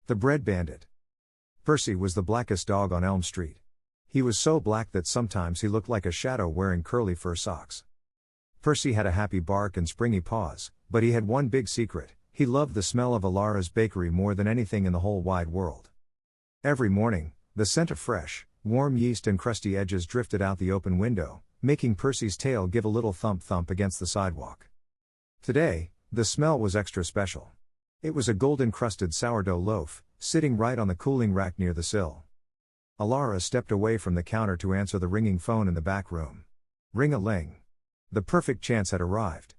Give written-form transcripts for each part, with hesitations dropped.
The Bread Bandit. Percy was the blackest dog on Elm Street. He was so black that sometimes he looked like a shadow wearing curly fur socks. Percy had a happy bark and springy paws, but he had one big secret: he loved the smell of Alara's bakery more than anything in the whole wide world. Every morning, the scent of fresh, warm yeast and crusty edges drifted out the open window, making Percy's tail give a little thump-thump against the sidewalk. Today, the smell was extra special. It was a gold-encrusted sourdough loaf, sitting right on the cooling rack near the sill. Alara stepped away from the counter to answer the ringing phone in the back room. Ring-a-ling. The perfect chance had arrived.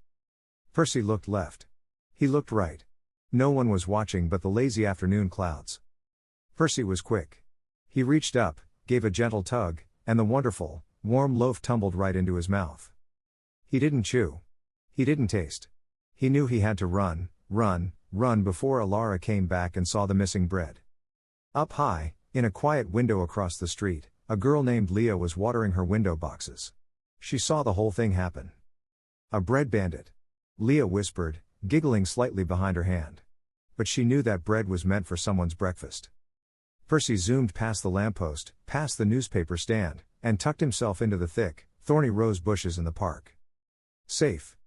Percy looked left. He looked right. No one was watching but the lazy afternoon clouds. Percy was quick. He reached up, gave a gentle tug, and the wonderful, warm loaf tumbled right into his mouth. He didn't chew. He didn't taste. He knew he had to run before Alara came back and saw the missing bread. Up high, in a quiet window across the street, a girl named Leah was watering her window boxes. She saw the whole thing happen. "A bread bandit," Leah whispered, giggling slightly behind her hand. But she knew that bread was meant for someone's breakfast. Percy zoomed past the lamppost, past the newspaper stand, and tucked himself into the thick, thorny rose bushes in the park. Safe.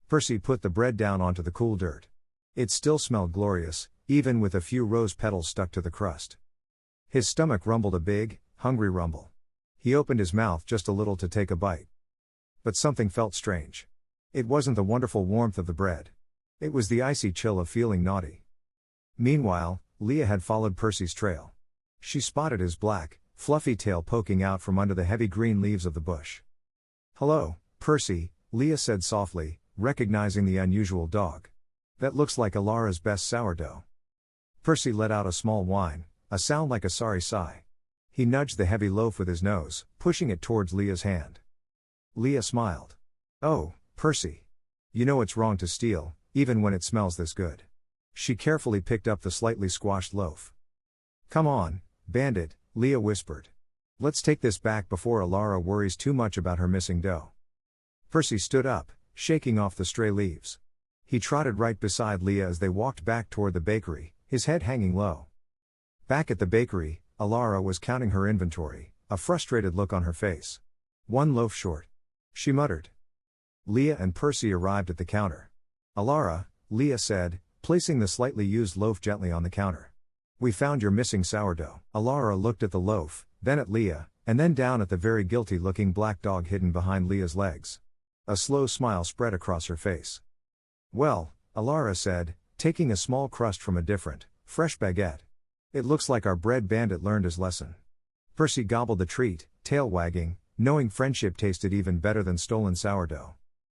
Percy put the bread down onto the cool dirt. It still smelled glorious, even with a few rose petals stuck to the crust. His stomach rumbled a big, hungry rumble. He opened his mouth just a little to take a bite. But something felt strange. It wasn't the wonderful warmth of the bread. It was the icy chill of feeling naughty. Meanwhile, Leah had followed Percy's trail. She spotted his black, fluffy tail poking out from under the heavy green leaves of the bush. "Hello, Percy," Leah said softly, recognizing the unusual dog. "That looks like Alara's best sourdough." Percy let out a small whine, a sound like a sorry sigh. He nudged the heavy loaf with his nose, pushing it towards Leah's hand. Leah smiled. "Oh, Percy. You know it's wrong to steal, even when it smells this good." She carefully picked up the slightly squashed loaf. "Come on, Bandit," Leah whispered. "Let's take this back before Alara worries too much about her missing dough." Percy stood up, shaking off the stray leaves. He trotted right beside Leah as they walked back toward the bakery, his head hanging low. Back at the bakery, Alara was counting her inventory, a frustrated look on her face. "One loaf short," she muttered. Leah and Percy arrived at the counter. "Alara," Leah said, placing the slightly used loaf gently on the counter. "We found your missing sourdough." Alara looked at the loaf, then at Leah, and then down at the very guilty-looking black dog hidden behind Leah's legs. A slow smile spread across her face. "Well," Alara said, taking a small crust from a different, fresh baguette. "It looks like our bread bandit learned his lesson." Percy gobbled the treat, tail wagging, knowing friendship tasted even better than stolen sourdough.